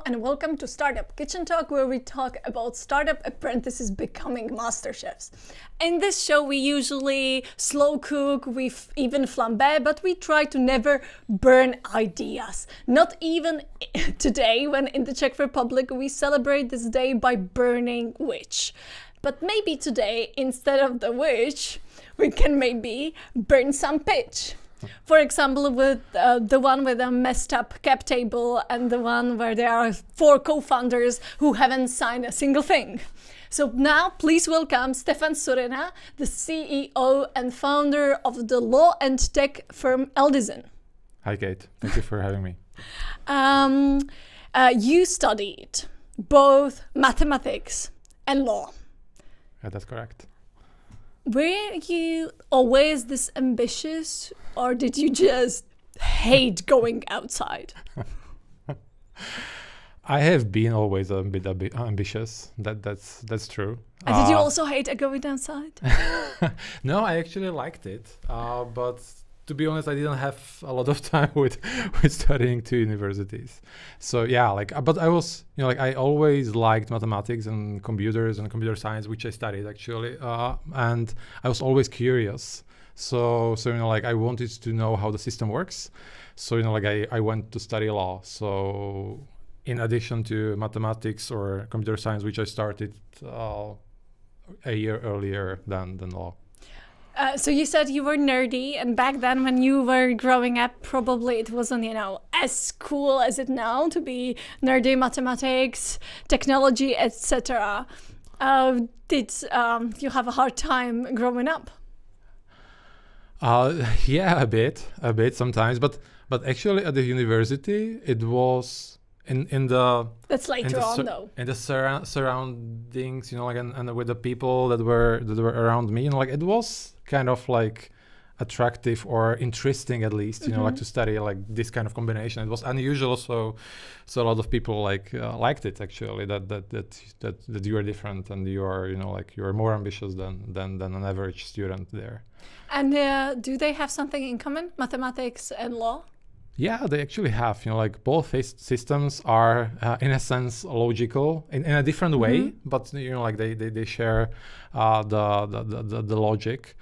Hello and welcome to Startup Kitchen Talk, where we talk about startup apprentices becoming master chefs. In this show we usually slow cook, we even flambe, but we try to never burn ideas. Not even today, when in the Czech Republic we celebrate this day by burning witch. But maybe today, instead of the witch, we can maybe burn some pitch. For example, with the one with a messed up cap table and the one where there are 4 co-founders who haven't signed a single thing. So now please welcome Stefan Surena, the CEO and founder of the law and tech firm Eldison. Hi, Kate. Thank you for having me. You studied both mathematics and law. Yeah, that's correct. Were you always this ambitious, or did you just hate going outside? I have been always a bit ambitious. That's true. And did you also hate going outside? No, I actually liked it. But to be honest, I didn't have a lot of time with studying 2 universities. So yeah, but I was, I always liked mathematics and computers and computer science, which I studied actually. And I was always curious. So I wanted to know how the system works. So, I went to study law. So in addition to mathematics or computer science, which I started a year earlier than law. So you said you were nerdy, and back then when you were growing up, probably it wasn't, as cool as it now to be nerdy, mathematics, technology, etc. Did you have a hard time growing up? Yeah, a bit sometimes, but actually at the university it was in the that's later on though. In the surroundings, and with the people that were around me, it was kind of attractive or interesting, at least, to study this kind of combination. It was unusual, so a lot of people liked it actually. That you are different and you are you are more ambitious than an average student there. And do they have something in common, mathematics and law? Yeah, they actually have. Both systems are in a sense logical in a different way, but they share the logic.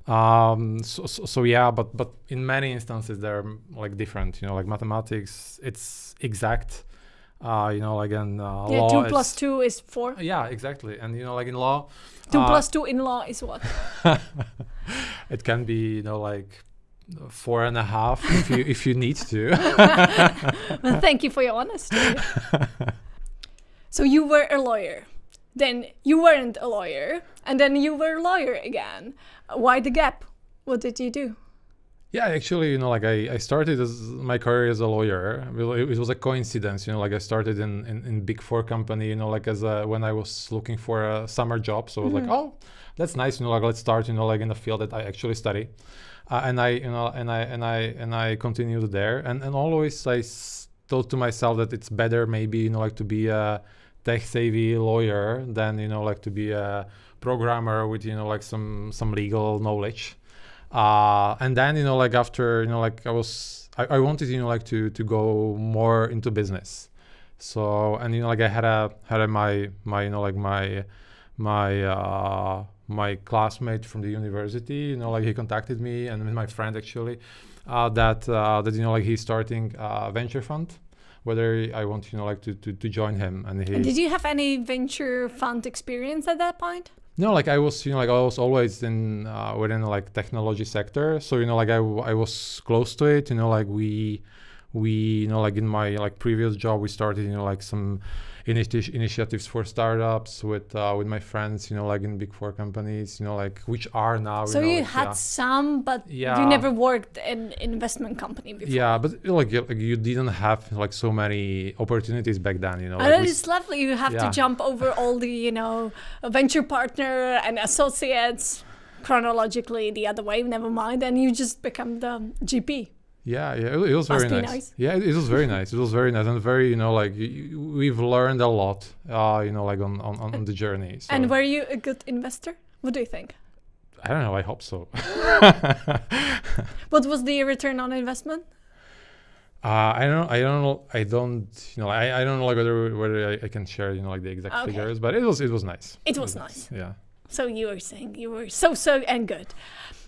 So yeah, but in many instances they're different. Mathematics, it's exact. And law. 2 plus 2 is 4. Yeah, exactly. And in law, 2 plus 2 in law is what? It can be 4.5 if you need to. Well, thank you for your honesty. So you were a lawyer, then you weren't a lawyer, and then you were a lawyer again. Why the gap? What did you do? Yeah, actually, I started my career as a lawyer. It was a coincidence, I started in Big 4 company, when I was looking for a summer job. So I was like, oh, that's nice, let's start, in the field that I actually study. And I continued there, and always I thought to myself that it's better maybe to be a tech savvy lawyer than to be a programmer with some legal knowledge. And then after I wanted to go more into business. So and I had my classmate from the university, he contacted me, and my friend actually, that he's starting a venture fund, whether I want to join him. And did you have any venture fund experience at that point? No, I was I was always in within technology sector, so I was close to it. We in my previous job we started some initiatives for startups with my friends in Big 4 companies which are now so you had some, but you never worked in investment company before. Yeah, but you didn't have so many opportunities back then, and it's lovely. You have to jump over all the venture partner and associates chronologically the other way, never mind, and you just become the GP. Yeah, it was very nice. Yeah, it was very nice. It was very nice and very, we've learned a lot, on the journey. So. And were you a good investor? What do you think? I don't know. I hope so. What was the return on investment? I don't, you know, I don't know like whether I can share, you know, like the exact figures, but it was nice. It was nice. Yeah. So you were saying you were so and good.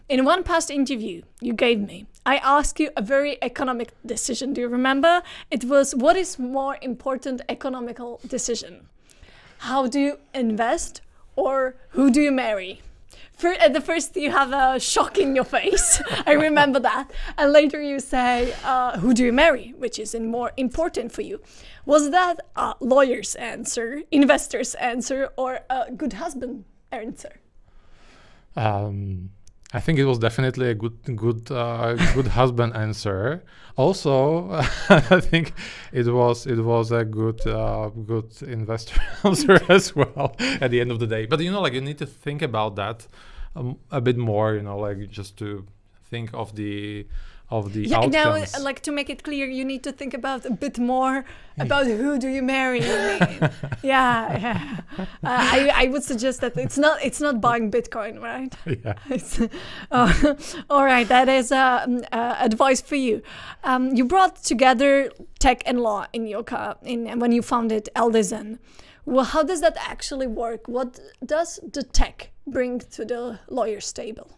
In one past interview you gave me, I asked you a very economic decision. Do you remember? It was, what is more important economical decision? How do you invest or who do you marry? At the first you have a shock in your face. I remember that. And later you say, who do you marry? Which is more important for you. Was that a lawyer's answer, investor's answer, or a good husband answer? I think it was definitely a good husband answer. Also, I think it was a good investor answer as well at the end of the day. But you know, like you need to think about that a bit more. You know, like just to think of the outcomes. Now, like to make it clear, you need to think about a bit more about who do you marry. Yeah. I would suggest that it's not buying Bitcoin, right? Yeah. All right, that is advice for you. You brought together tech and law in your when you founded Eldison. Well, how does that actually work? What does the tech bring to the lawyer's table?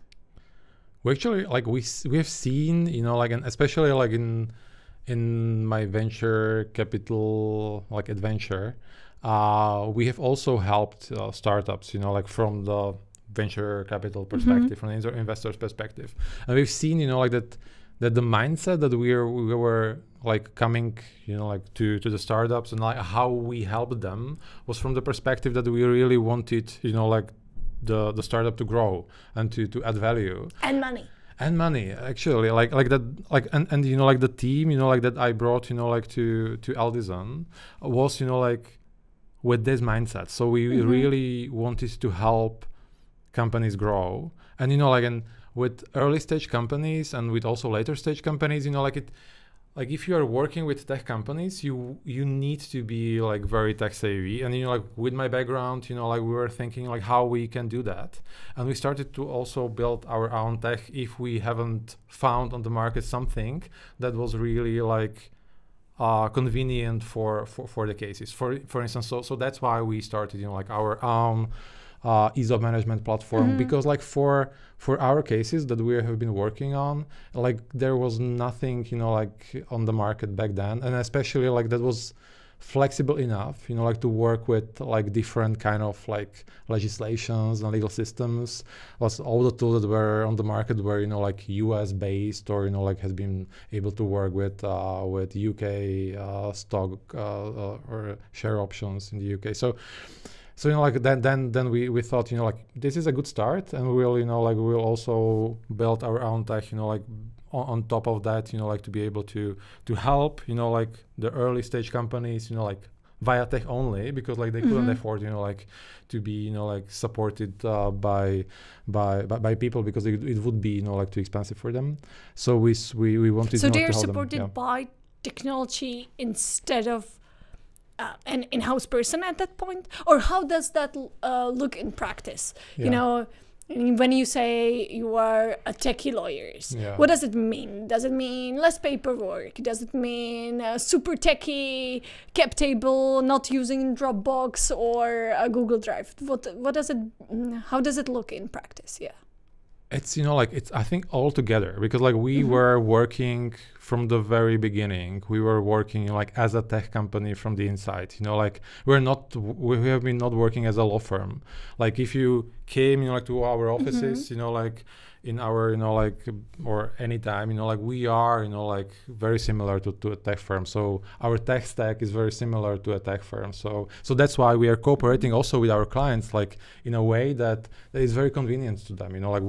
We actually, like we have seen, you know, like, and especially like in my venture capital like adventure, we have also helped startups, you know, like from the venture capital perspective, from the investor's perspective, and we've seen, you know, like that the mindset that we were like coming, you know, like to the startups and like how we helped them was from the perspective that we really wanted, you know, like the startup to grow and to add value and money actually, like that, like and you know, like the team, you know, like that I brought, you know, like to Eldison was, you know, like with this mindset. So we really wanted to help companies grow, and you know, like, and with early stage companies and with also later stage companies, you know, like like if you are working with tech companies, you need to be like very tech savvy. And you know, like with my background, you know, like we were thinking like how we can do that, and we started to also build our own tech if we haven't found on the market something that was really like convenient for the cases. For instance, so that's why we started, you know, like our own ease of management platform, because like for our cases that we have been working on, like there was nothing, you know, like on the market back then, and especially like that was flexible enough, you know, like to work with like different kind of like legislations and legal systems. Was all the tools that were on the market were, you know, like US based, or you know, like has been able to work with UK stock or share options in the UK. So you know, like then we thought, you know, like this is a good start, and we'll, you know, like we'll also build our own tech, you know, like on top of that, you know, like to be able to help, you know, like the early stage companies, you know, like via tech only, because like they couldn't afford, you know, like to be, you know, like supported by people, because it would be, you know, like too expensive for them. So we wanted. So you know, they're to help supported them, by technology instead of an in-house person at that point? Or how does that look in practice? You know, when you say you are a techie lawyers, what does it mean? Does it mean less paperwork? Does it mean super techie cap table, not using Dropbox or a Google Drive? What does it? How does it look in practice? Yeah. It's, you know, like it's, I think all together, because like we were working from the very beginning. We were working like as a tech company from the inside, you know, like we have been not working as a law firm. Like if you came, you know, like to our offices, you know, like in our, you know, like, or anytime, you know, like we are, you know, like very similar to a tech firm. So our tech stack is very similar to a tech firm. So that's why we are cooperating also with our clients, like in a way that is very convenient to them. You know, like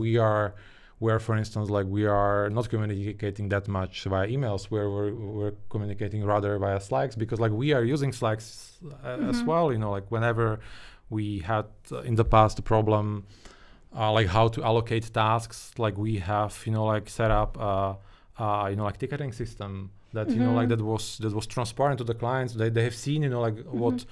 where, for instance, like we are not communicating that much via emails, where we're communicating rather via Slacks, because like we are using Slacks as well. You know, like whenever we had in the past a problem, like how to allocate tasks, like we have, you know, like set up, you know, like ticketing system that you know like that was transparent to the clients. They have seen you know like what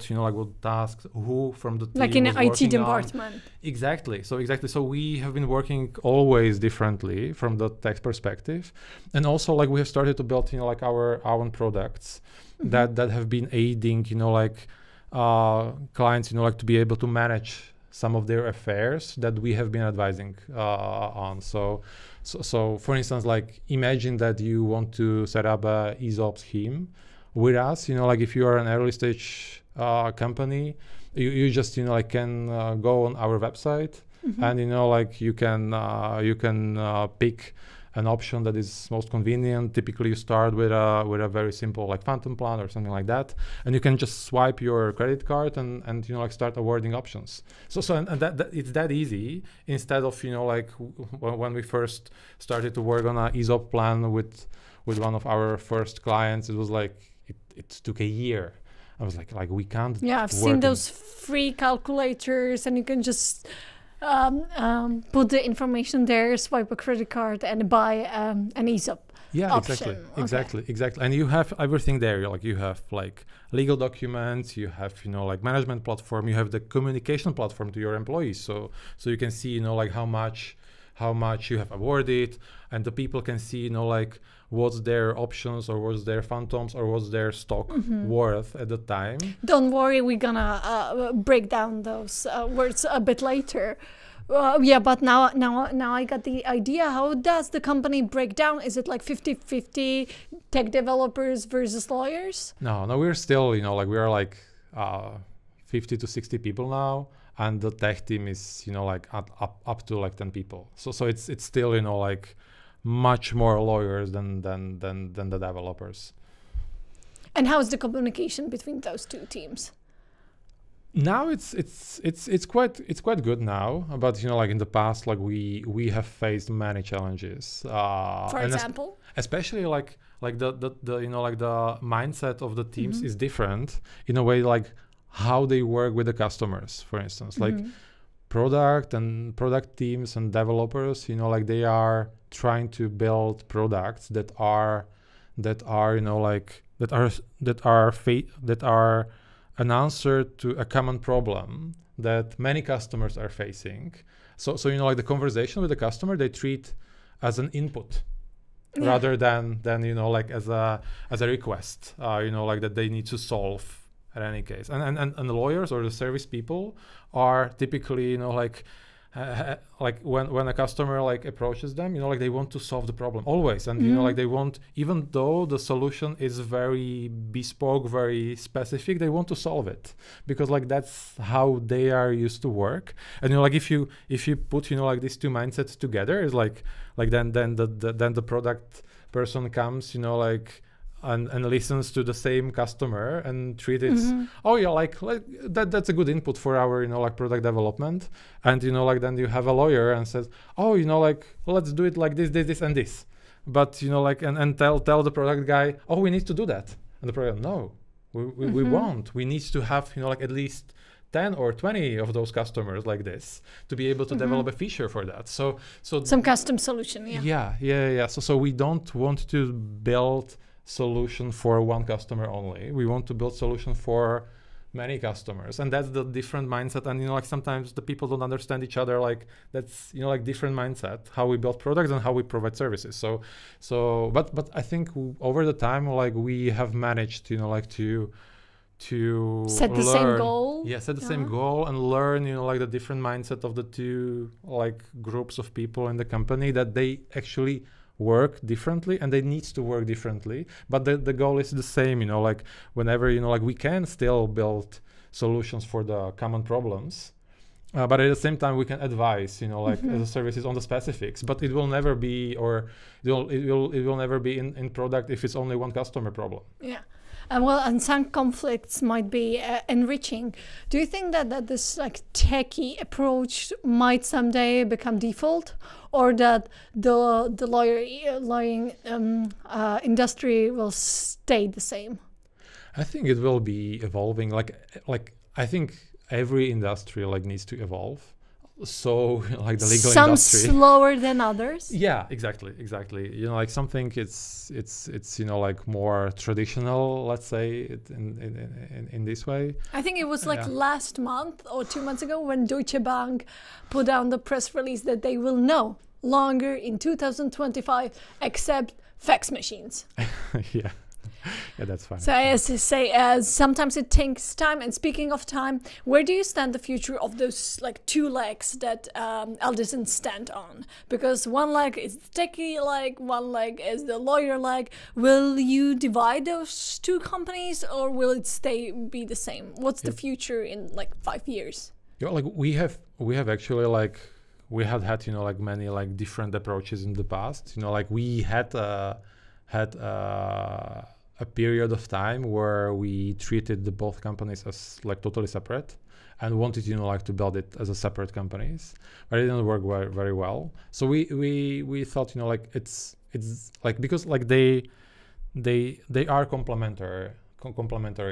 you know like what tasks who from the team like in was an IT working department. on. Exactly. So we have been working always differently from the tech perspective, and also like we have started to build you know like our own products that have been aiding you know like clients you know like to be able to manage some of their affairs that we have been advising on. So for instance, like imagine that you want to set up a ESOP scheme with us, you know, like if you are an early stage company, you just, you know, like can go on our website and, you know, like you can pick an option that is most convenient. Typically you start with a very simple like phantom plan or something like that, and you can just swipe your credit card and you know like start awarding options. And that it's that easy, instead of you know like when we first started to work on an ESOP plan with one of our first clients, it was like it took a year. I was like we can't. Yeah, I've seen those free calculators, and you can just put the information there, swipe a credit card, and buy an ESOP. Yeah, option. Exactly. And you have everything there. You have like legal documents, you have you know like management platform, you have the communication platform to your employees. So you can see you know like how much you have awarded, and the people can see you know like what's their options or what's their phantoms or what's their stock worth at the time. Don't worry, we're gonna break down those words a bit later. Yeah, but now I got the idea. How does the company break down? Is it like 50-50 tech developers versus lawyers? No, we're still, you know, like we are like 50 to 60 people now, and the tech team is, you know, like up to like 10 people. So it's still, you know, like much more lawyers than the developers. And how is the communication between those two teams? Now it's quite good now, but you know like in the past like we have faced many challenges. For example, especially like the you know like the mindset of the teams is different in a way, like how they work with the customers, for instance, like product teams and developers, you know, like they are trying to build products that are you know like that are an answer to a common problem that many customers are facing. So you know like the conversation with the customer they treat as an input rather than you know like as a request, you know like that they need to solve in any case. And the lawyers or the service people are typically you know like when a customer like approaches them, you know like they want to solve the problem always, and you know like they want, even though the solution is very bespoke, very specific, they want to solve it because like that's how they are used to work. And you know like if you put you know like these two mindsets together, is like then the product person comes you know like and listens to the same customer and treat it oh yeah like that's a good input for our you know like product development. And you know like then you have a lawyer and says, oh you know like let's do it like this and this, but you know like and tell the product guy, oh we need to do that, and the product, no, we won't. We need to have you know like at least 10 or 20 of those customers like this to be able to develop a feature for that. So some custom solution. Yeah. So we don't want to build solution for one customer only. We want to build solution for many customers, and that's the different mindset. And you know like sometimes the people don't understand each other, like that's you know like different mindset how we build products and how we provide services. So but I think over the time like we have managed you know like to set the same goal. Yeah, set the same goal and learn you know like the different mindset of the two like groups of people in the company, that they actually work differently and they need to work differently, but the goal is the same, you know like whenever you know like we can still build solutions for the common problems, but at the same time we can advise you know like as a services on the specifics, but it will never be, or it will never be in product if it's only one customer problem. Well, and some conflicts might be enriching. Do you think that this like techie approach might someday become default, or that the lawyering industry will stay the same? I think it will be evolving. Like I think every industry like needs to evolve. so like the legal Some industry. slower than others. Yeah, exactly. You know, like something it's you know like more traditional, let's say it in this way. I think it was like last month or 2 months ago when Deutsche Bank put down the press release that they will no longer in 2025 accept fax machines. Yeah. Yeah, that's fine. So as I say, sometimes it takes time. And speaking of time, where do you stand the future of those like two legs that Eldison stand on? Because one leg is the techie leg, one leg is the lawyer leg. Will you divide those two companies, or will it be the same? What's the future in like 5 years? Yeah, like we have actually like we have had you know like many like different approaches in the past. You know, like we had a period of time where we treated the both companies as like totally separate and wanted you know like to build it as a separate companies, but it didn't work very well. So we thought you know like it's like because like they are complementary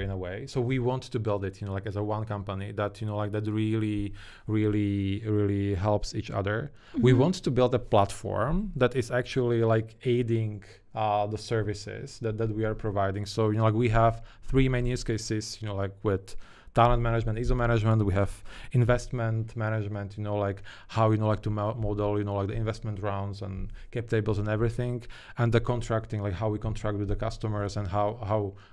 in a way. So we want to build it you know like as a one company that you know like that really helps each other. Mm-hmm. We want to build a platform that is actually like aiding the services that we are providing. So you know like we have 3 main use cases you know like with talent management, ISO management. We have investment management, you know like how you know like to model you know like the investment rounds and cap tables and everything, and the contracting, like how we contract with the customers and how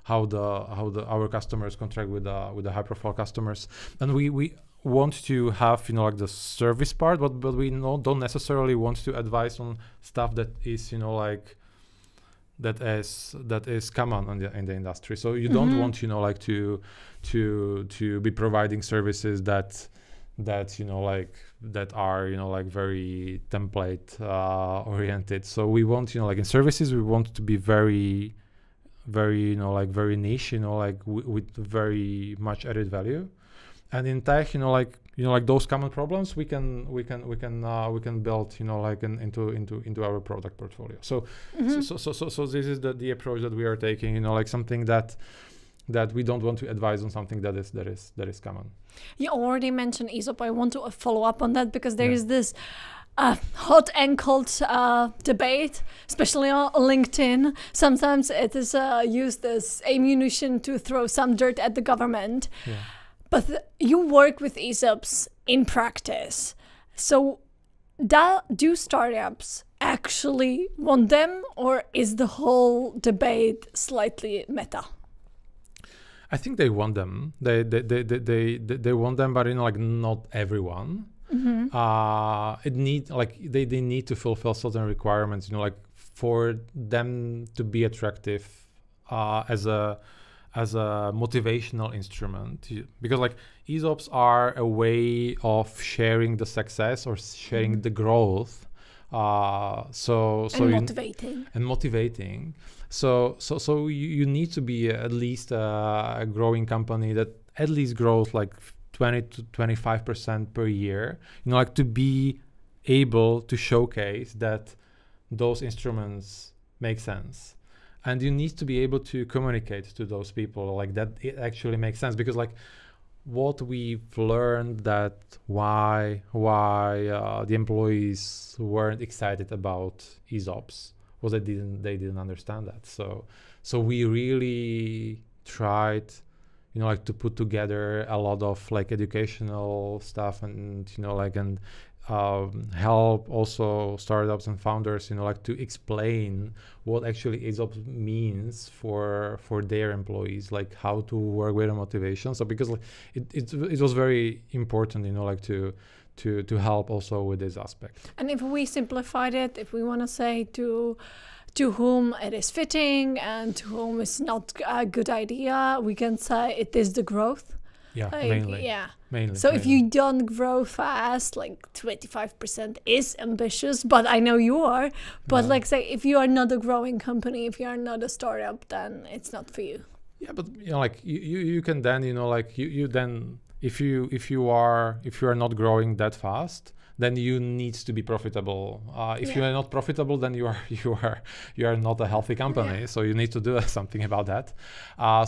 our customers contract with the high profile customers. And we want to have you know like the service part, but we don't necessarily want to advise on stuff that is you know like that is common in the industry. So you don't want you know like to be providing services that you know like that are you know like very template oriented. So we want you know like in services we want to be very you know like very niche, you know like with very much added value. And in tech, you know like those common problems we can build you know like into our product portfolio. So so this is the approach that we are taking, you know like something that we don't want to advise on something that is common. You already mentioned ESOP. I want to follow up on that because there is this hot and cold debate, especially on LinkedIn. Sometimes it is used as ammunition to throw some dirt at the government. Yeah. But you work with ESOPs in practice. So do startups actually want them, or is the whole debate slightly meta? I think they want them. They want them, but you know like not everyone. Mm-hmm. They need to fulfill certain requirements, you know like for them to be attractive as a motivational instrument, because like ESOPs are a way of sharing the success or sharing the growth. Motivating. So you need to be at least a growing company that at least grows like 20 to 25% per year. You know, like to be able to showcase that those instruments make sense. And you need to be able to communicate to those people like that it actually makes sense, because like what we've learned that why the employees weren't excited about ESOPs was they didn't understand that. So we really tried, you know, like to put together a lot of like educational stuff and you know like and help also startups and founders, you know, like to explain what actually ESOP means for their employees, like how to work with the motivation. So because like it was very important, you know, like to help also with this aspect. And if we simplified it, if we want to say to whom it is fitting and to whom it's not a good idea, we can say it is the growth. Yeah, like, mainly. Yeah. Mainly. So if you don't grow fast, like 25% is ambitious, but I know you are. But like say, if you are not a growing company, if you are not a startup, then it's not for you. Yeah, but you know, like you can then, you know, like you then if you are not growing that fast, then you need to be profitable. If you are not profitable, then you are not a healthy company. Yeah. So you need to do something about that.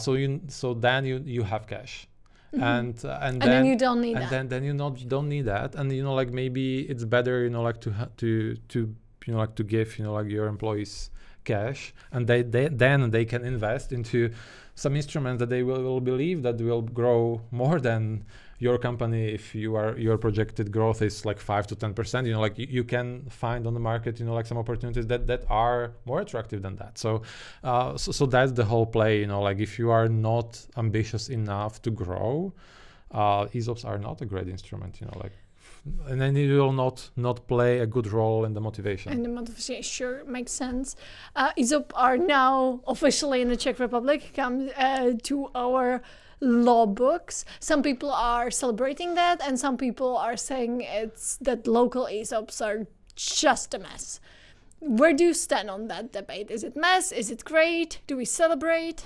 So then you have cash. And then you don't need that. Then you don't need that, and like maybe it's better like to like to give like your employees cash, and then they can invest into some instruments that they will believe that will grow more than your company. If your projected growth is like 5 to 10%, like you can find on the market like some opportunities that are more attractive than that. So so that's the whole play. Like if you are not ambitious enough to grow, ESOPs are not a great instrument. Like, and then you will not play a good role in the motivation. And the motivation, sure, makes sense. ESOP are now officially in the Czech Republic, come to our law books. Some people are celebrating that, and some people are saying that local ESOPs are just a mess. Where do you stand on that debate? Is it mess? Is it great? Do we celebrate?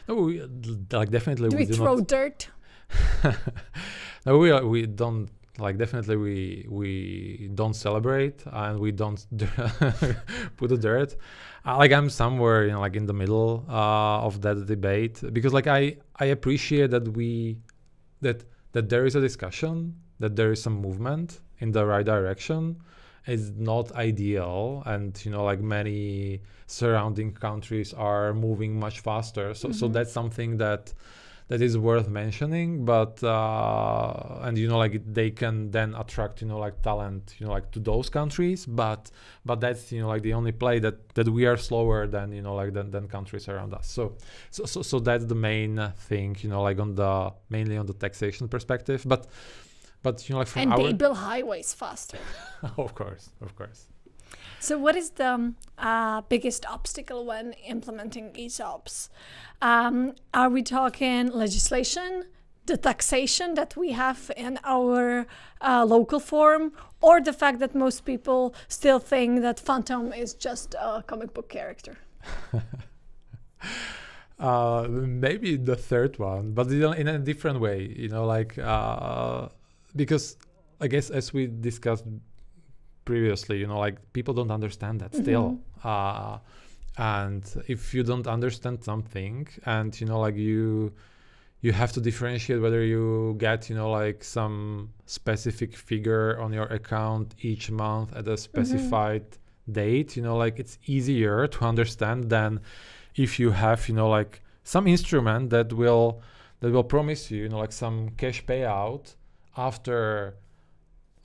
No, like definitely. Do we throw dirt? No, we don't. Like definitely we don't celebrate, and we don't put the dirt. Like I'm somewhere like in the middle of that debate, because like I appreciate that there is a discussion, that there is some movement in the right direction. It's not ideal, and like many surrounding countries are moving much faster. So that's something that is worth mentioning, but and like they can then attract like talent like to those countries, but that's like the only play that we are slower than like than countries around us. So that's the main thing like mainly on the taxation perspective, but like from they build highways faster. Of course. So what is the biggest obstacle when implementing ESOPs? Are we talking legislation, the taxation that we have in our local form, or the fact that most people still think that Phantom is just a comic book character? Maybe the third one, but in a different way, like because I guess as we discussed previously, like people don't understand that still. And if you don't understand something, and like you have to differentiate whether you get like some specific figure on your account each month at a specified date, like it's easier to understand than if you have like some instrument that will promise you like some cash payout after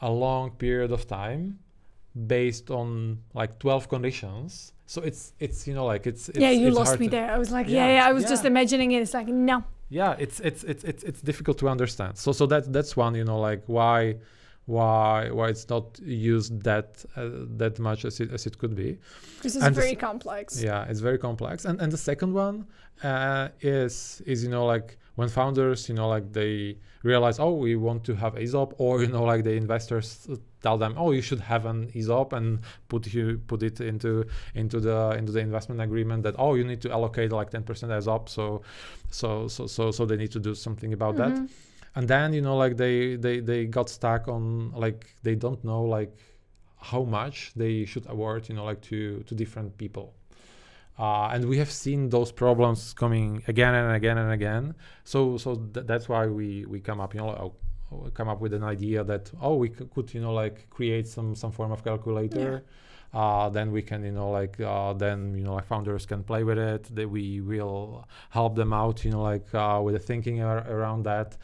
a long period of time based on like 12 conditions. So it's like it's yeah, you it's lost hard me there. I was like I was just imagining it. It's like no. Yeah, it's difficult to understand. So that's one, like why it's not used that much as it could be. Because it's very complex. Yeah, it's very complex. And the second one is like when founders like they realize, oh, we want to have ESOP, or like the investors tell them, oh, you should have an ESOP, and put it into the investment agreement that, oh, you need to allocate like 10% ESOP, so they need to do something about that. And then like they got stuck on like they don't know like how much they should award like to different people. And we have seen those problems coming again and again and again. So that's why we come up come up with an idea that, oh, we could like create some form of calculator. Then we can like founders can play with it. That we will help them out like with the thinking around that,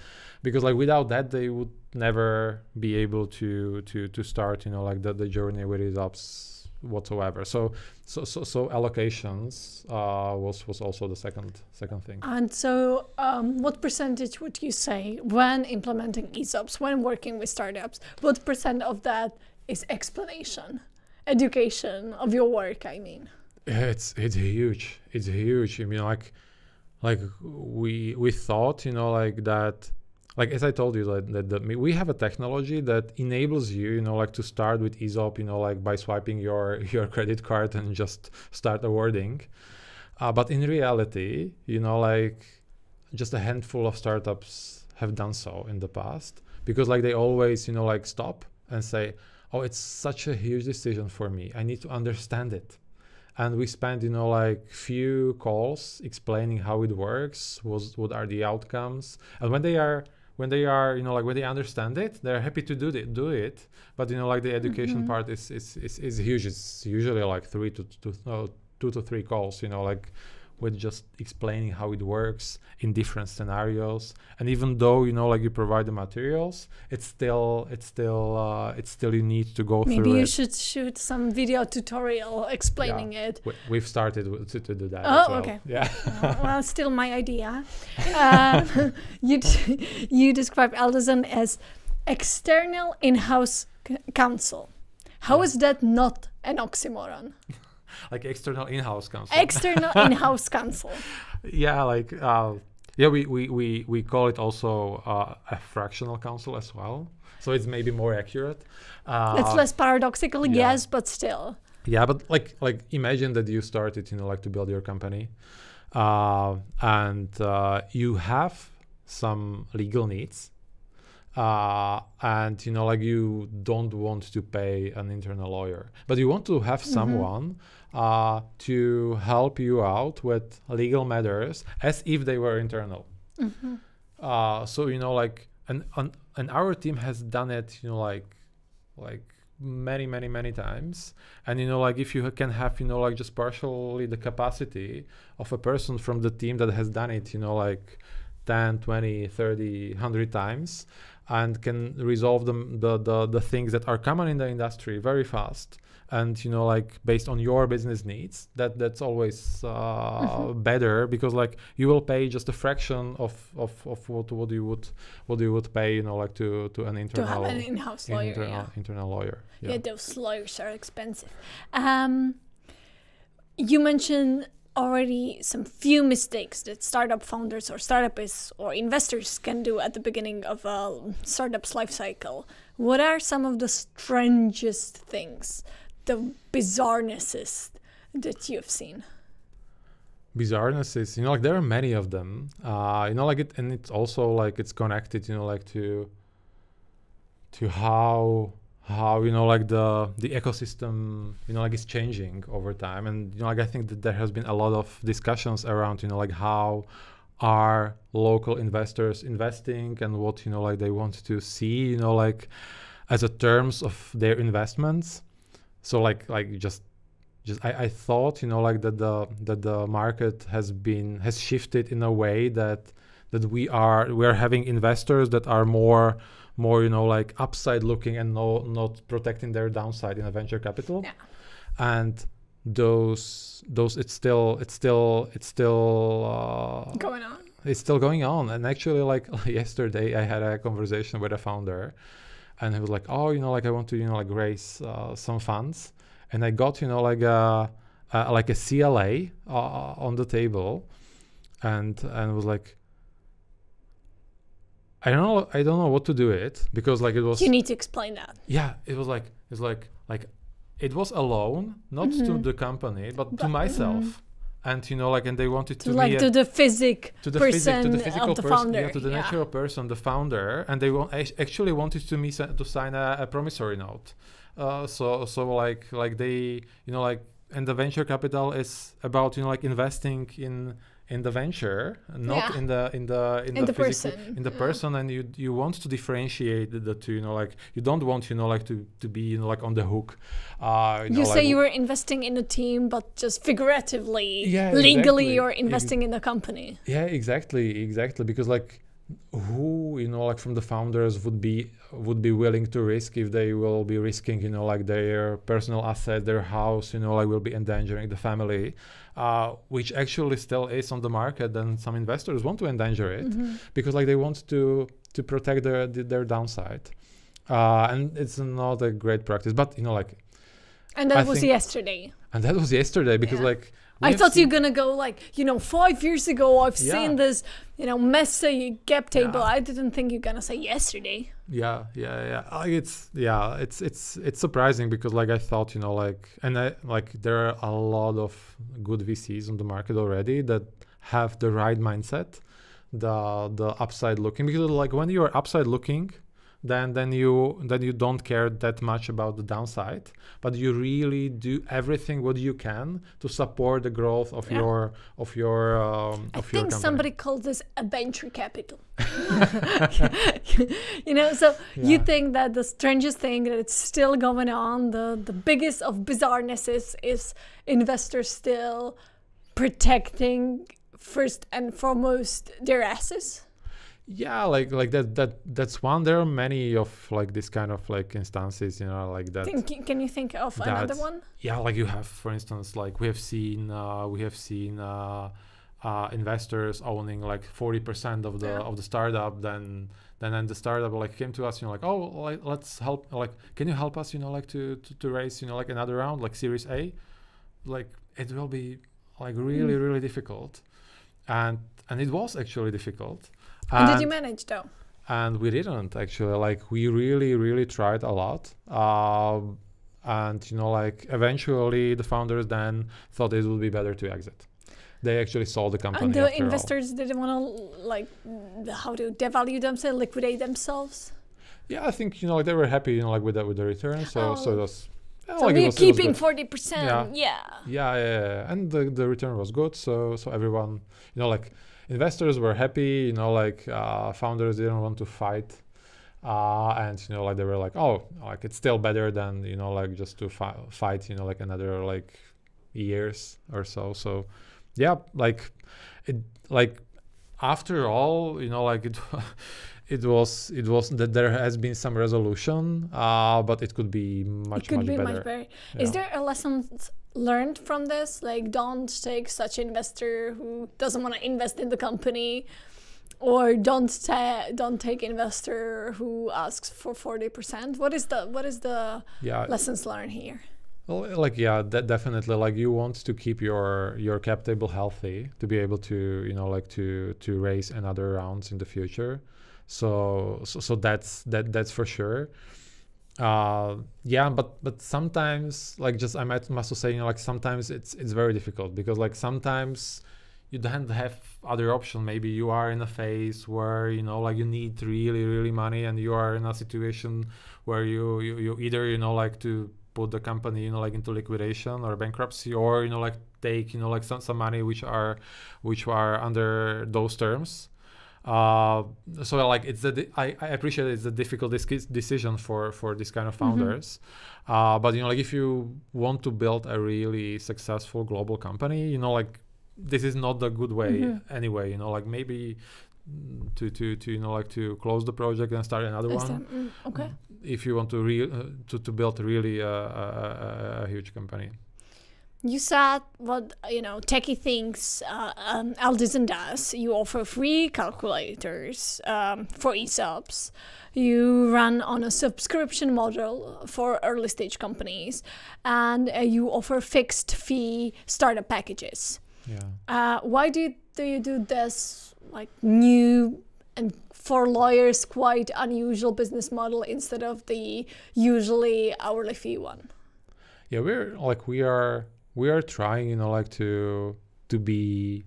because like without that they would never be able to start like the journey with ESOPs whatsoever. So allocations was also the second thing. And so what percentage would you say when implementing ESOPs, when working with startups, what percent of that is explanation, education of your work? I mean, it's huge. I mean, like we thought like that. Like as I told you, that we have a technology that enables you, like to start with ESOP, like by swiping your credit card and just start awarding. But in reality, like just a handful of startups have done so in the past, because like they always, like stop and say, oh, it's such a huge decision for me. I need to understand it. and we spent like few calls explaining how it works, what are the outcomes, and when they are when they understand it, they're happy to do it. But like the education part is huge. It's usually like 2 to 3 calls, like with just explaining how it works in different scenarios. And even though like you provide the materials, it's still you need to go through it. Maybe you should shoot some video tutorial explaining it. We've started to do that. Oh, as well. okay. Yeah. Well, still my idea. You describe Eldison as external in-house counsel. How is that not an oxymoron? Like external in-house counsel. External in-house counsel. Yeah, like we call it also a fractional counsel as well. So it's maybe more accurate. It's less paradoxical, yes, but still. Yeah, but like imagine that you started, like to build your company, and you have some legal needs. And like you don't want to pay an internal lawyer, but you want to have someone to help you out with legal matters as if they were internal. So like and our team has done it like many times. And like if you can have like just partially the capacity of a person from the team that has done it like 10, 20, 30, 100 times, and can resolve the things that are common in the industry very fast, and like based on your business needs, that's always better, because like you will pay just a fraction of what you would pay like to an internal, to have an in-house lawyer. Internal lawyer. Yeah, those lawyers are expensive. You mentioned already some few mistakes that startup founders or startupists or investors can do at the beginning of a startup's life cycle. What are some of the strangest things, the bizarrenesses that you've seen? Bizarrenesses, like there are many of them. Like it, and it's also like it's connected, like to how like the ecosystem like is changing over time. And like I think that there has been a lot of discussions around like how are local investors investing, and what like they want to see like as a terms of their investments. So like just I thought like that the market has shifted in a way that we are having investors that are more like upside looking and not protecting their downside in a venture capital. Yeah. And those it's still going on. It's still going on. And actually like yesterday I had a conversation with a founder, and he was like, oh, like I want to like raise some funds, and I got like a CLA on the table, and was like, I don't know what to do it, because like it was. You need to explain that. Yeah, it was like it was a loan, not to the company, but to myself, and like, and they wanted to like me to the physical of the founder, yeah, to the natural person, the founder, and they actually wanted me to sign a promissory note. So like they like, and the venture capital is about like investing in the venture, not in the physical, person. in the person, and you want to differentiate the two. Like you don't want like to be like on the hook. You say you were investing in a team, but just figuratively, yeah, legally, exactly. you're investing in the company. Yeah, exactly, because like who like from the founders would be willing to risk if they will be risking like their personal asset, their house, like will be endangering the family, which actually still is on the market, and some investors want to endanger it because like they want to protect their downside, and it's not a great practice, but like. And that was yesterday. And that was yesterday, because like. I thought you're gonna go like 5 years ago I've seen this messy cap table. I didn't think you're gonna say yesterday. Yeah. It's surprising, because like I thought like, and there are a lot of good VCs on the market already that have the right mindset, the upside looking, because like when you are upside looking, then you don't care that much about the downside, but you really do everything what you can to support the growth of your I think company. somebody calls this a venture capital. So you think that the strangest thing that it's still going on, the biggest of bizarrenesses, is investors still protecting first and foremost their assets? Yeah, like that's one. There are many of like this kind of like instances, like that. Can you think of another one? Yeah, like you have, for instance, like we have seen investors owning like 40% of the startup. Then the startup like came to us, like, oh, like, let's help. Like, can you help us, like to raise, like another round, like Series A? Like it will be like really difficult, and it was actually difficult. And did you manage though? And we didn't actually. Like we really tried a lot. And like eventually the founders then thought it would be better to exit. They actually sold the company. And the investors didn't want to like how to devalue themselves, liquidate themselves. Yeah, I think like they were happy, like with the return. So it was. So we're keeping 40%. Yeah. And the return was good. So everyone, like. Investors were happy, like founders didn't want to fight, and like they were like, oh, like it's still better than like just to fight, like another like years or so. So, yeah, like it, like after all, like it was that there has been some resolution, but it could be much better. Yeah. Is there a lesson learned from this? Like, don't take such investor who doesn't want to invest in the company, or don't take investor who asks for 40%. What is the lessons learned here? Well, like definitely. Like you want to keep your cap table healthy to be able to like to raise another rounds in the future. So that's for sure. But sometimes like just I must say like sometimes it's very difficult, because like sometimes you don't have other option. Maybe you are in a phase where like you need really money, and you are in a situation where you either like to put the company like into liquidation or bankruptcy, or like take like some money which are under those terms. So like I appreciate it's a difficult decision for this kind of founders, but like if you want to build a really successful global company, like this is not the good way anyway. Like maybe to like to close the project and start another one. Okay. If you want to build really a huge company. You said what techie things Eldison does. You offer free calculators for ESOPs. You run on a subscription model for early stage companies, and you offer fixed fee startup packages. Yeah. Why do you do this like new and for lawyers quite unusual business model instead of the usually hourly fee one? Yeah, we are trying, like to be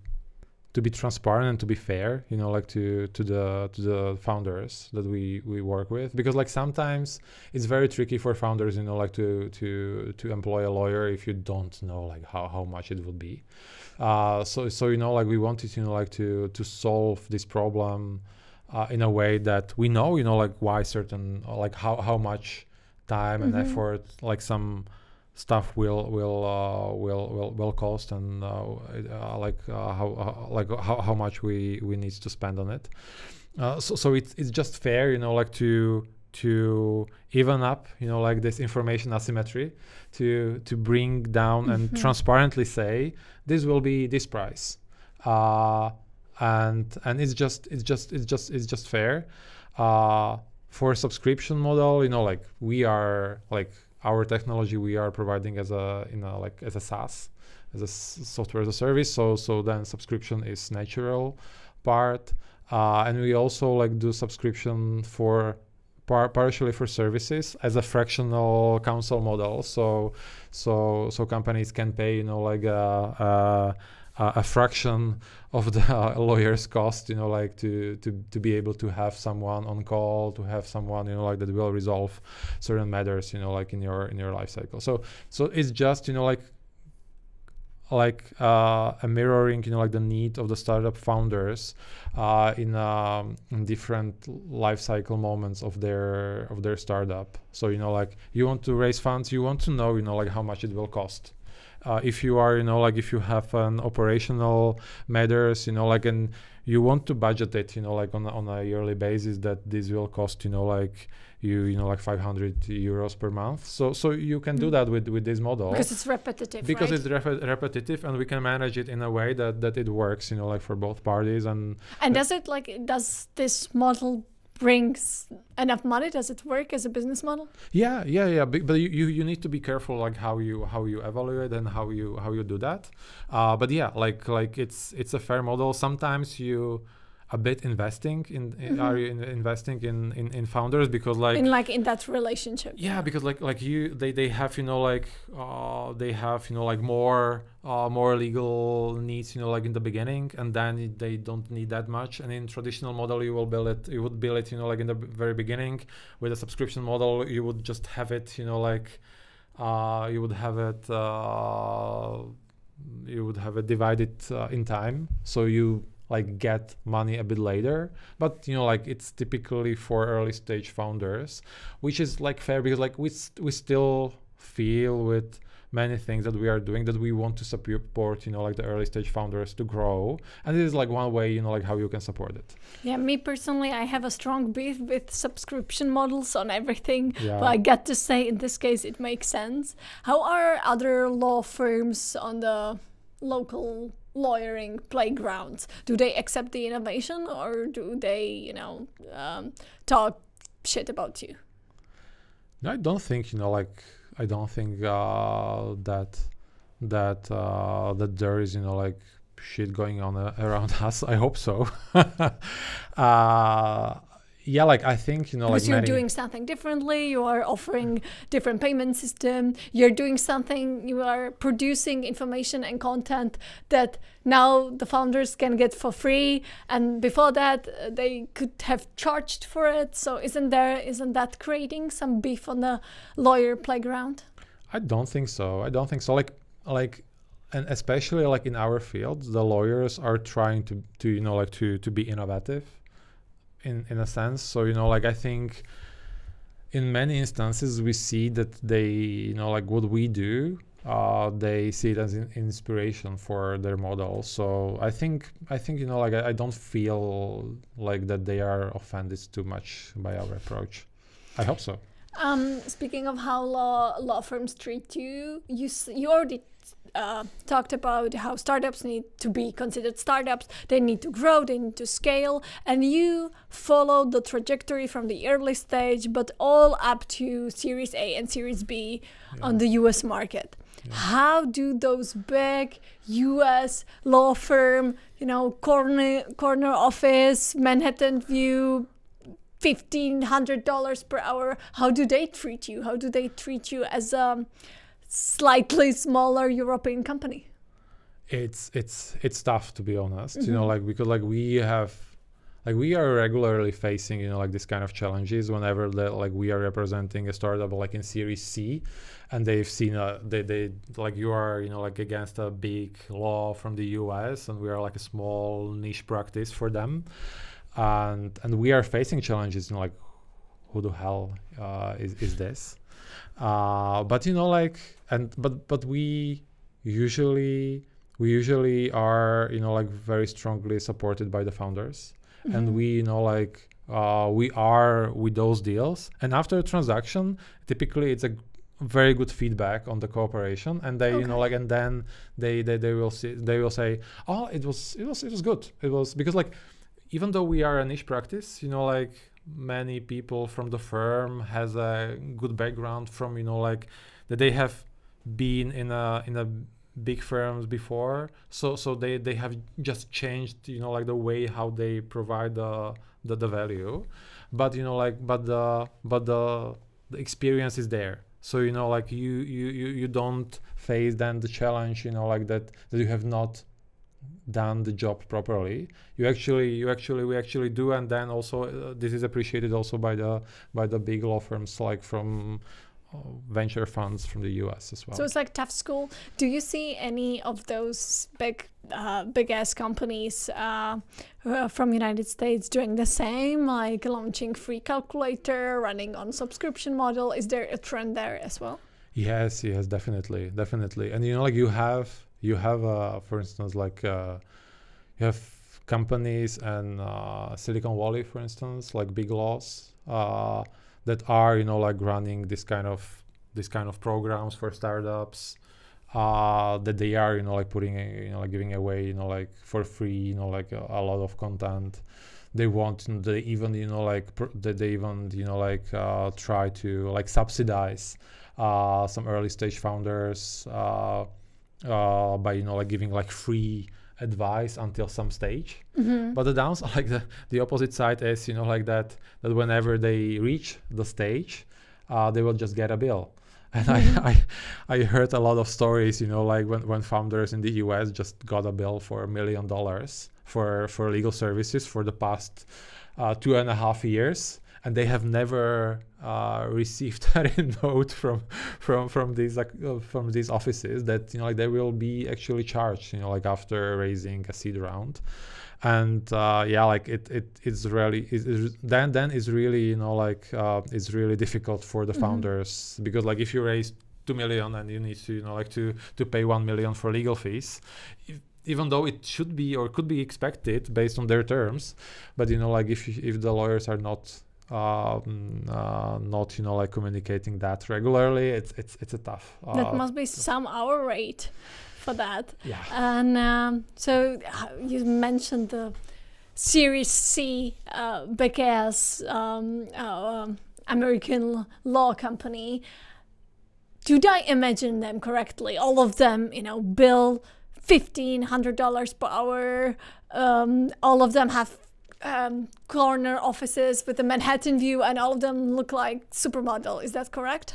transparent and to be fair, like to the founders that we work with, because like sometimes it's very tricky for founders, like to employ a lawyer if you don't know like how much it would be. So like we wanted, like to solve this problem in a way that we know, like why certain, like how much time and effort like some stuff will cost, and how much we need to spend on it. So it's just fair, like to even up, like this information asymmetry, to bring down and transparently say this will be this price, and it's just fair. For a subscription model, like we are like. Our technology we are providing as a SaaS, as a software as a service. So then subscription is natural part, and we also like do subscription for partially for services as a fractional counsel model. So companies can pay like a fraction of the lawyer's cost, you know, like to be able to have someone on call, to have someone, you know, like that will resolve certain matters, you know, like in your life cycle. So it's just, you know, like a mirroring, you know, like the need of the startup founders in different life cycle moments of their startup. So, you know, like you want to raise funds, you want to know, you know, like how much it will cost. If you are, you know, like if you have an operational matters, you know, like, and you want to budget it, you know, like on a yearly basis, that this will cost, you know, like you know, like 500 euros per month. So you can do that with this model. Because it's repetitive, because right? it's repetitive, and we can manage it in a way that it works, you know, like for both parties. And does this model brings enough money? Does it work as a business model? Yeah. But you need to be careful, like how you evaluate and how you do that. But yeah, like it's a fair model. Sometimes you a bit investing in are you investing in founders, because like in that relationship? Yeah, because like they have, you know, like they have, you know, like more legal needs, you know, like in the beginning, and then they don't need that much. And in traditional model, you would build it, you know, like in the very beginning. With a subscription model, you would just have it, you know, like you would have it divided in time, so you like get money a bit later. But, you know, like it's typically for early stage founders, which is like fair, because like we still feel with many things that we are doing that we want to support, you know, like the early stage founders to grow. And this is like one way, you know, like how you can support it. Yeah, me personally, I have a strong beef with subscription models on everything. Yeah. But I got to say, in this case, it makes sense. How are other law firms on the local lawyering playgrounds? Do they accept the innovation, or do they, you know, talk shit about you? No, I don't think, you know, like I don't think that there is, you know, like shit going on around us. I hope so. Yeah, like I think, you know, because like you're doing something differently, you are offering different payment system, you're doing something, you are producing information and content that now the founders can get for free, and before that they could have charged for it. So isn't that creating some beef on the lawyer playground? I don't think so. Like and especially like in our field, the lawyers are trying to you know, like to be innovative in a sense. So, you know, like I think in many instances we see that they, you know, like what we do, they see it as an inspiration for their model. So I think you know, like I don't feel like that they are offended too much by our approach. I hope so. Speaking of how law firms treat you, you already talked about how startups need to be considered startups. They need to grow, they need to scale, and you followed the trajectory from the early stage, but all up to Series A and Series B on the US market. Yeah. How do those big US law firm, you know, corner office, Manhattan View, $1,500 per hour, how do they treat you? How do they treat you as a slightly smaller European company? It's tough, to be honest. You know, like because like we are regularly facing, you know, like this kind of challenges whenever like we are representing a startup like in Series C, and they've seen they like you are, you know, like against a big law from the US, and we are like a small niche practice for them, and we are facing challenges, you know, like who the hell is this? But you know, like but we usually are, you know, like very strongly supported by the founders, and we, you know, like we are with those deals, and after a transaction typically it's a very good feedback on the cooperation, and they you know, like, and then they will say, oh, it was good. It was because like even though we are a niche practice, you know, like many people from the firm has a good background from, you know, like that they have been in a big firms before, so they have just changed, you know, like the way how they provide the value, but you know, like but the experience is there. So, you know, like you don't face then the challenge, you know, like that you have not done the job properly, we actually do, and then also this is appreciated also by the big law firms, like from venture funds from the US as well. So it's like tough school. Do you see any of those big ass companies from United States doing the same, like launching free calculator, running on subscription model? Is there a trend there as well? Yes, definitely. And like you have for instance, like you have companies and Silicon Valley, for instance, like big laws that are like running this kind of programs for startups that they are like putting like giving away like for free like a lot of content. They even try to like subsidize some early stage founders by like giving like free advice until some stage. But the downside, like the opposite side is like that whenever they reach the stage, they will just get a bill. And I heard a lot of stories, like when founders in the US just got a bill for $1 million for legal services for the past 2.5 years, and they have never received a note from these offices that like they will be actually charged like after raising a seed round. And like it's really then it's really like it's really difficult for the founders, because like if you raise 2 million and you need to like to pay 1 million for legal fees, even though it should be or could be expected based on their terms, but like if the lawyers are not like communicating that regularly, it's a tough. That must be some hour rate for that. Yeah. And so you mentioned the Series C big ass American law company. Did I imagine them correctly? All of them, bill $1,500 per hour. All of them have corner offices with a Manhattan view, and all of them look like supermodel. Is that correct?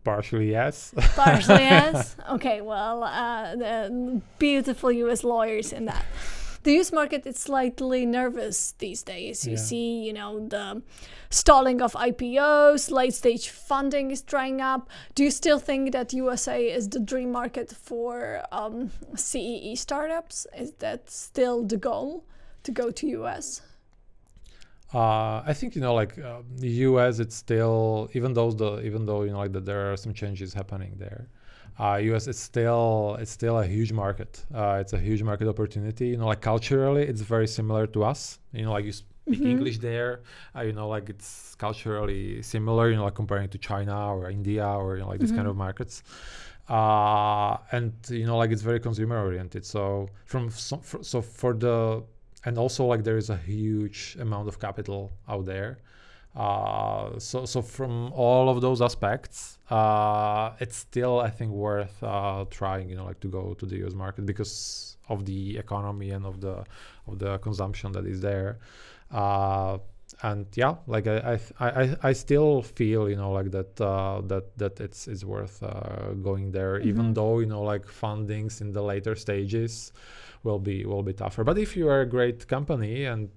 Partially yes. Partially yes. Okay, well, the beautiful US lawyers in that. The US market is slightly nervous these days. You see, the stalling of IPOs, late stage funding is drying up. Do you still think that USA is the dream market for CEE startups? Is that still the goal, to go to US? I think the US, it's still, even though like that there are some changes happening there. US is still a huge market. It's a huge market opportunity. Like culturally, it's very similar to us. Like you speak English there. Like it's culturally similar. Like comparing to China or India or like these kind of markets. And like it's very consumer oriented. And also like there is a huge amount of capital out there. So from all of those aspects, it's still, I think, worth trying, like to go to the US market because of the economy and of the consumption that is there. And yeah, like I still feel, like that it's worth going there, even though, like fundings in the later stages will be tougher. But if you are a great company, and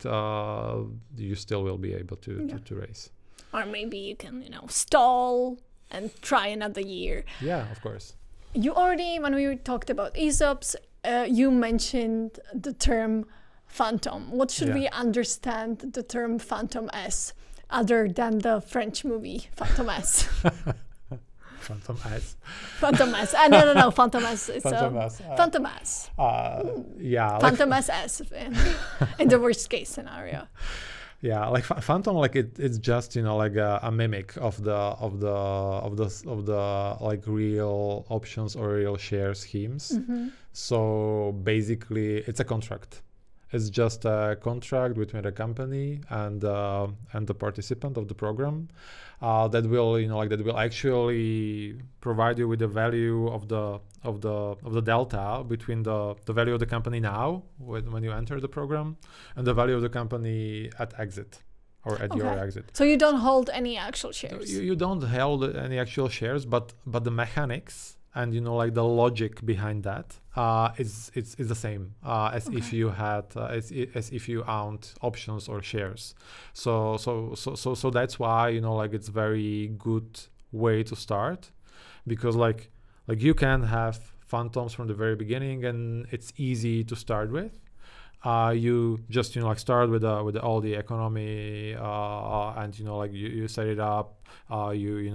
you still will be able to raise. Or maybe you can, stall and try another year. Yeah, of course. You already, when we talked about ESOPs, you mentioned the term phantom. What should we understand the term phantom as, other than the French movie Phantom S? Phantom S. Phantom S. No, Phantom S. It's Phantom S. Phantom S. Yeah. Phantom SS in the worst case scenario. Yeah, like phantom, like it's just like a mimic of the like real options or real share schemes. So basically, it's a contract. It's just a contract between the company and the participant of the program that will actually provide you with the value of the delta between the value of the company now when you enter the program and the value of the company at exit or at your exit. So you don't hold any actual shares. You don't hold any actual shares, but the mechanics and like the logic behind that is the same as if you had as if you owned options or shares. So that's why like it's very good way to start, because like you can have phantoms from the very beginning and it's easy to start with. You just like start with all the economy and like you set it up. You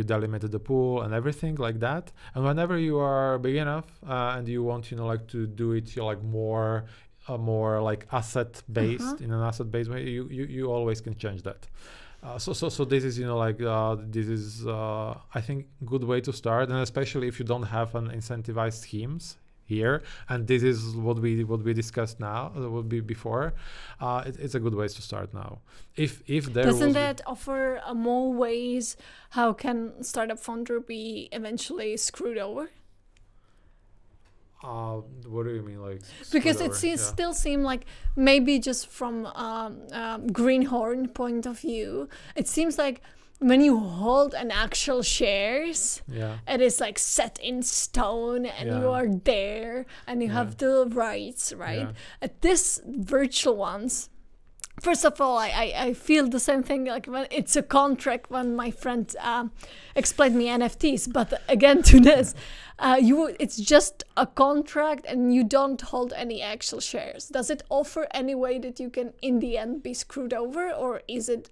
delimited the pool and everything like that. And whenever you are big enough and you want like to do it like more like asset based in an asset based way, you always can change that. So this is this is I think good way to start, and especially if you don't have an incentivized schemes here, and this is what we discussed now, would be before. It's a good way to start now. If there doesn't that offer more ways how can startup founder be eventually screwed over? What do you mean, like? Because it still seems like, maybe just from greenhorn point of view, it seems like when you hold an actual shares, it is like set in stone, and you are there, and you have the rights, right? At this virtual ones, first of all, I feel the same thing like when it's a contract, when my friend explained me NFTs, but again to this, it's just a contract and you don't hold any actual shares. Does it offer any way that you can in the end be screwed over, or is it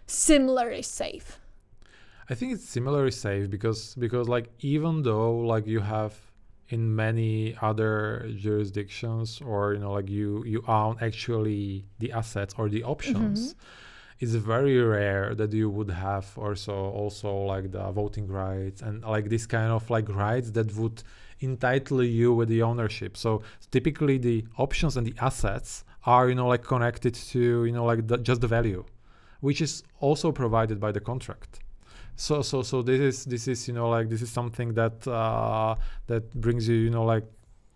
similarly safe? I think it's similarly safe because like even though like you have in many other jurisdictions, or like you own actually the assets or the options, it's very rare that you would have also like the voting rights and like this kind of like rights that would entitle you with the ownership. So typically the options and the assets are like connected to like just the value, which is also provided by the contract. So this is like this is something that that brings you like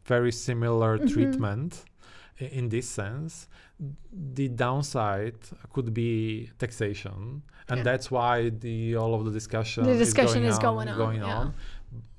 very similar treatment in this sense. The downside could be taxation, and that's why all of the discussion is going on.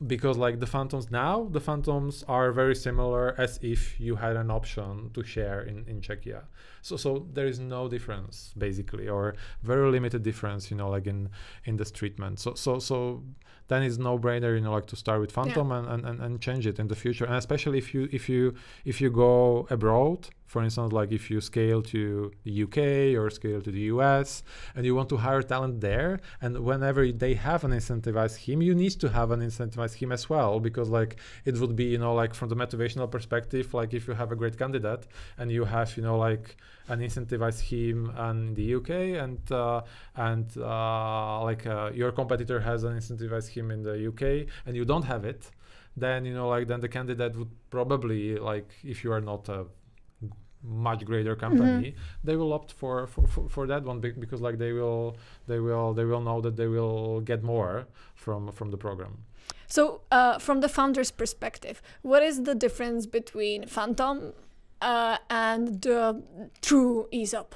Because like the phantoms are very similar as if you had an option to share in Czechia. So there is no difference basically, or very limited difference, like in this treatment. So then it's no brainer, like to start with phantom and change it in the future. And especially if you go abroad, for instance, like if you scale to the UK or scale to the US and you want to hire talent there, and whenever they have an incentivized scheme, you need to have an incentivized scheme as well, because like it would be, like from the motivational perspective, like if you have a great candidate and you have, like an incentivized scheme in the UK and your competitor has an incentivized scheme in the UK and you don't have it, then then the candidate would probably, like if you are not a much greater company, they will opt for that one, because like they will know that they will get more from the program. So from the founder's perspective, what is the difference between phantom and the true ESOP?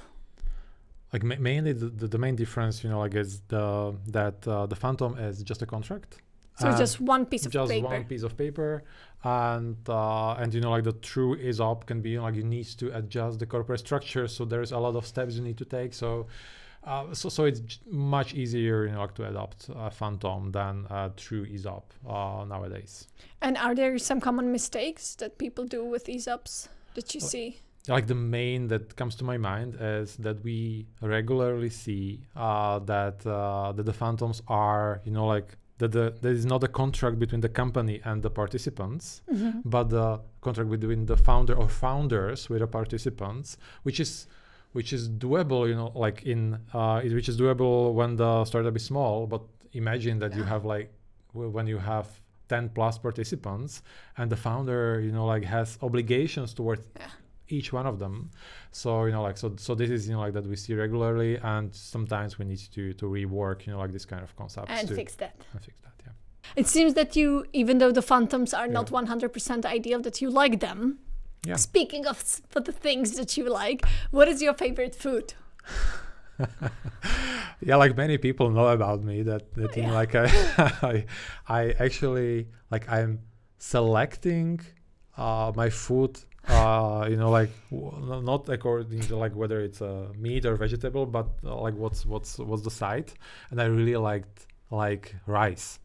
Like mainly the main difference, like is that the phantom is just a contract. So just one piece of paper. Just one piece of paper, and like the true ESOP can be like you need to adjust the corporate structure. So there's a lot of steps you need to take. So it's much easier, like to adopt a phantom than a true ESOP nowadays. And are there some common mistakes that people do with ESOPs that you see? Like the main that comes to my mind is that we regularly see that the phantoms are, like there is not a contract between the company and the participants, but the contract between the founder or founders with the participants, which is doable, like which is doable when the startup is small. But imagine that you have like when you have 10 plus participants and the founder, like has obligations towards each one of them. So so this is like that we see regularly, and sometimes we need to rework like this kind of concepts and fix that. Yeah. It seems that you, even though the phantoms are not 100% ideal, that you like them. Yeah. Speaking of the things that you like, what is your favorite food? Yeah, like many people know about me that you know, like I actually like I'm selecting my food you know, like not according to like whether it's meat or vegetable, but like what's the side, and I really liked like rice.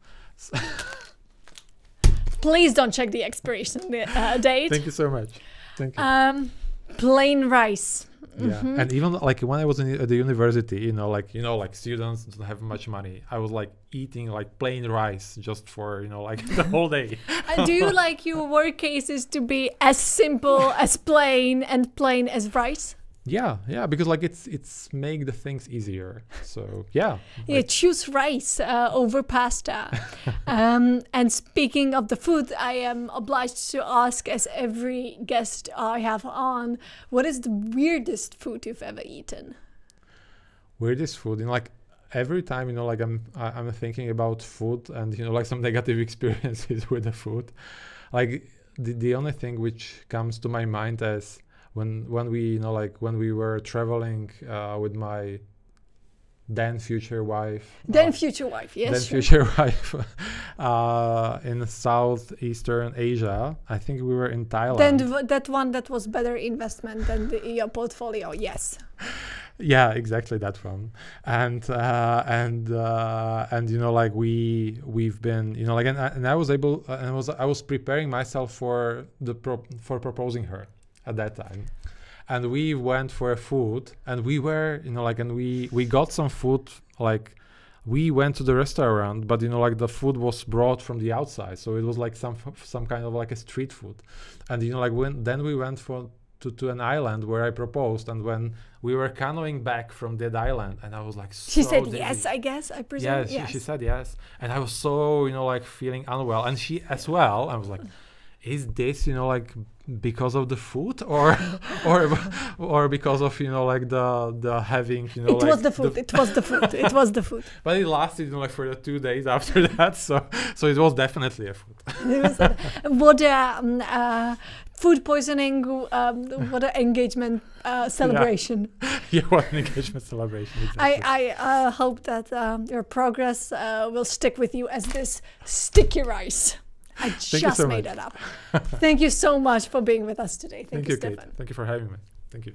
Please don't check the expiration date. Thank you so much. Thank you. Plain rice. Yeah, and even like when I was at the university, you know, like students don't have much money. I was like eating like plain rice just for, you know, like the whole day. And do you like your work cases to be as simple as plain and plain as rice? Yeah, because like it's make the things easier. So yeah. Yeah, choose rice over pasta. And speaking of the food, I am obliged to ask, as every guest I have on, what is the weirdest food you've ever eaten? Weirdest food, you know, like every time, you know, like I'm thinking about food and, you know, like some negative experiences with the food. Like the only thing which comes to my mind is when we, you know, like when we were traveling with my then future wife. Yes. Future wife in Southeastern Asia. I think we were in Thailand. Then that one that was better investment than your portfolio. Yes. Yeah, exactly that one. And you know, like we've been, you know, like and I was able and I was preparing myself for for proposing her at that time. And we went for a food, and we were, you know, like, and we got some food, like we went to the restaurant, but, you know, like the food was brought from the outside. So it was like some kind of like a street food. And, you know, like then we went to an island where I proposed. And when we were canoeing back from that island, and I was like, she said dizzy. Yes, I guess, I presume. Yeah, she said yes. And I was so, you know, like feeling unwell. And she as well. I was like, is this, you know, like because of the food or because of, you know, like the having, you know, it was the food. But it lasted, you know, like for the 2 days after that, so it was definitely a food. What food poisoning, what an engagement celebration. Yeah, what an engagement celebration, exactly. I hope that your progress will stick with you as this sticky rice. I just made that up. Thank you so much for being with us today. Thank you, Kate. Stefan. Thank you for having me. Thank you.